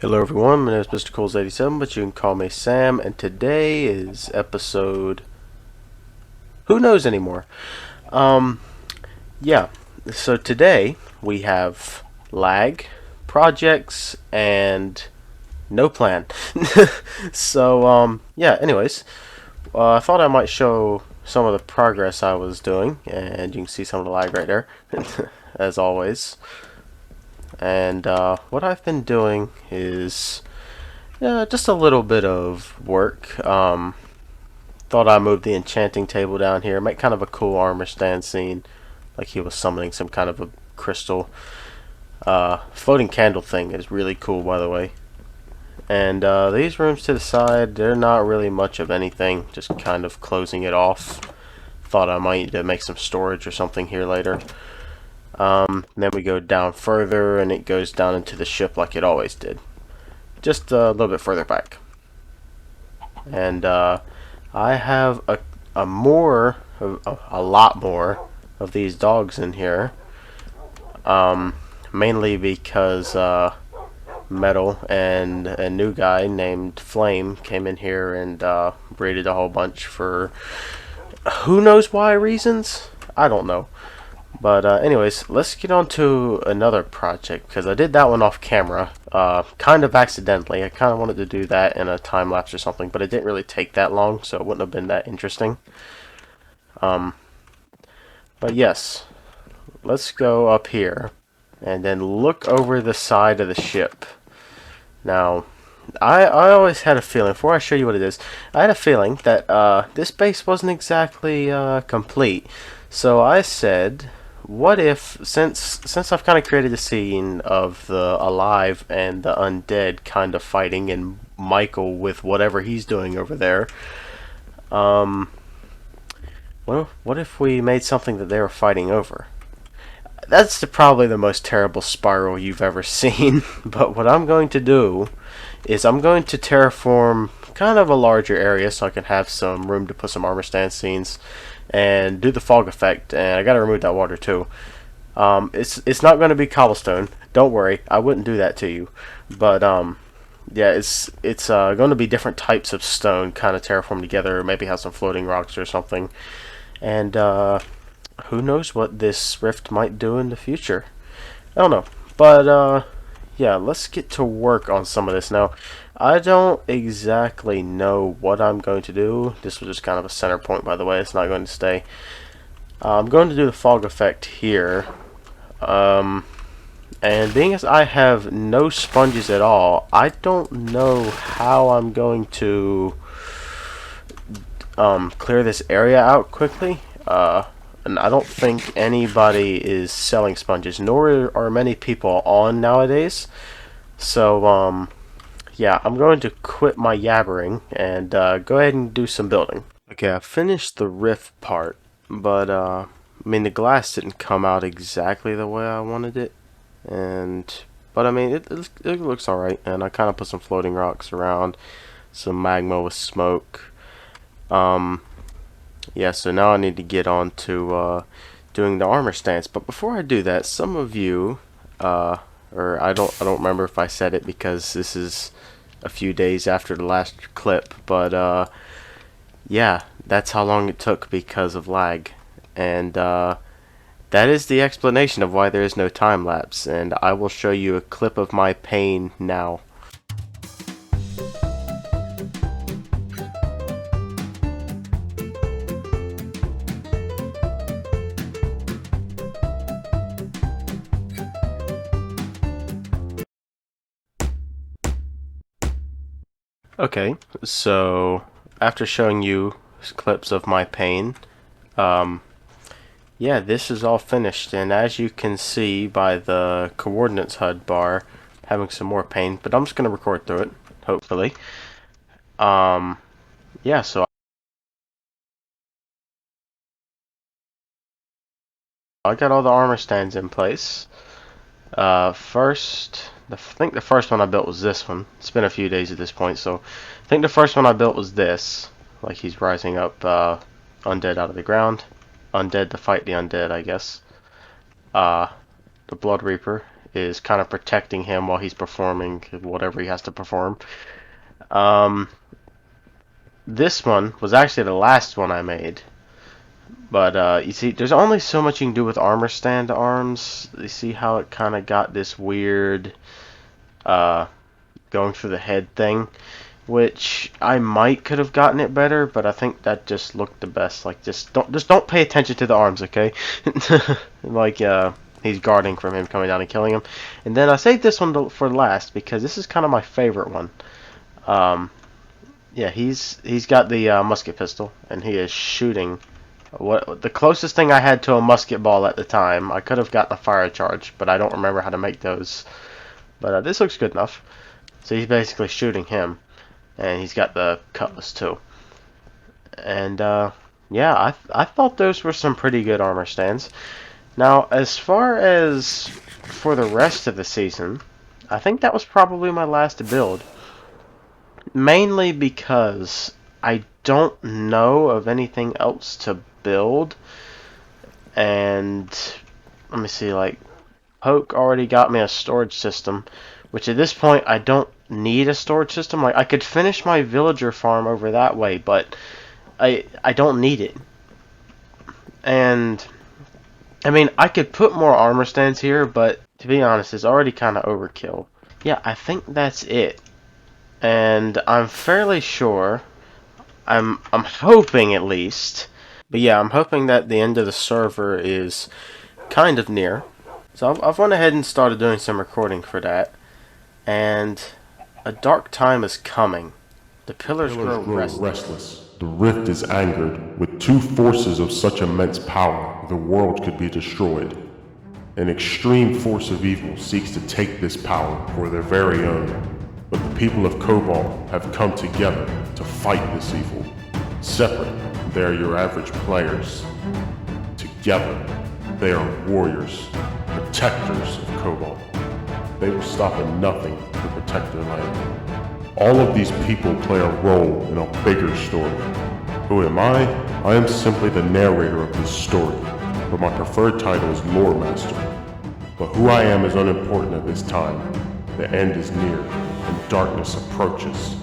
Hello everyone, my name is Mr. Coles87, but you can call me Sam, and today is episode... Who knows anymore? Um, yeah, so today we have lag, projects, and no plan. Yeah, anyways, I thought I might show some of the progress I was doing, and you can see some of the lag right there, as always. And what I've been doing is... Yeah, just a little bit of work. Thought I'd move the enchanting table down here, make kind of a cool armor stand scene, like he was summoning some kind of a crystal. Floating candle thing is really cool, by the way. And these rooms to the side, they're not really much of anything, just kind of closing it off. Thought I might make some storage or something here later. Then we go down further, and it goes down into the ship like it always did. Just a little bit further back. And I have a lot more of these dogs in here. Mainly because Metal and a new guy named Flame came in here and breeded a whole bunch for who knows why reasons. I don't know. But anyways, let's get on to another project, because I did that one off camera, kind of accidentally. I kind of wanted to do that in a time lapse or something, but it didn't really take that long, so it wouldn't have been that interesting. But yes, let's go up here and then look over the side of the ship. Now, I always had a feeling, before I show you what it is, I had a feeling that this base wasn't exactly complete. So I said, what if, since I've kind of created a scene of the alive and the undead kind of fighting, and Michael with whatever he's doing over there, what if we made something that they were fighting over? That's probably the most terrible spiral you've ever seen. But what I'm going to do is I'm going to terraform kind of a larger area so I can have some room to put some armor stand scenes and do the fog effect. And I gotta remove that water too. It's not going to be cobblestone. Don't worry, I wouldn't do that to you. But yeah, it's going to be different types of stone kind of terraformed together. Maybe have some floating rocks or something. And who knows what this rift might do in the future. I don't know. But yeah, let's get to work on some of this. Now, I don't exactly know what I'm going to do. This was just kind of a center point, by the way. It's not going to stay. I'm going to do the fog effect here. And being as I have no sponges at all, I don't know how I'm going to clear this area out quickly. And I don't think anybody is selling sponges, nor are many people on nowadays. So, yeah, I'm going to quit my yabbering and go ahead and do some building. Okay, I finished the rift part, but I mean, the glass didn't come out exactly the way I wanted it, but I mean, it looks alright, and I kind of put some floating rocks around, some magma with smoke. Yeah, so now I need to get on to doing the armor stance. But before I do that, some of you, or I don't remember if I said it because this is a few days after the last clip, but yeah, that's how long it took because of lag, and that is the explanation of why there is no time lapse. And I will show you a clip of my pain now. Okay, so after showing you clips of my pain, yeah, this is all finished, and as you can see by the coordinates HUD bar, having some more pain, but I'm just gonna record through it, hopefully. Um, yeah, so I got all the armor stands in place. First, I think the first one I built was this one. It's been a few days at this point, so I think the first one I built was this. Like he's rising up undead out of the ground. Undead to fight the undead, I guess. Uh, the Blood Reaper is kind of protecting him while he's performing whatever he has to perform. Um, this one was actually the last one I made. But you see, there's only so much you can do with armor stand arms. You see how it kind of got this weird going through the head thing, which I might could have gotten it better, but I think that just looked the best. Like, just don't pay attention to the arms, okay? Like he's guarding from him coming down and killing him. And then I saved this one for last because this is kind of my favorite one. Yeah, he's got the musket pistol, and he is shooting. What the closest thing I had to a musket ball at the time. I could have gotten a fire charge, but I don't remember how to make those. But this looks good enough. So he's basically shooting him, and he's got the cutlass too. And yeah, I thought those were some pretty good armor stands. Now, as far as for the rest of the season, I think that was probably my last build. Mainly because I don't know of anything else to build. And let me see, like, Poke already got me a storage system, which at this point I don't need a storage system. Like, I could finish my villager farm over that way, but I don't need it. And I mean, I could put more armor stands here, but to be honest, it's already kind of overkill. Yeah, I think that's it. And I'm fairly sure, I'm hoping at least, but yeah, I'm hoping that the end of the server is kind of near. So I've went ahead and started doing some recording for that, and a dark time is coming. The pillars grow restless. The rift is angered. With two forces of such immense power, the world could be destroyed. An extreme force of evil seeks to take this power for their very own. But the people of Cobalt have come together to fight this evil. Separate, they are your average players. Together, they are warriors, protectors of Cobalt. They will stop at nothing to protect their land. All of these people play a role in a bigger story. Who am I? I am simply the narrator of this story, but my preferred title is Lore Master. But who I am is unimportant at this time. The end is near, and darkness approaches.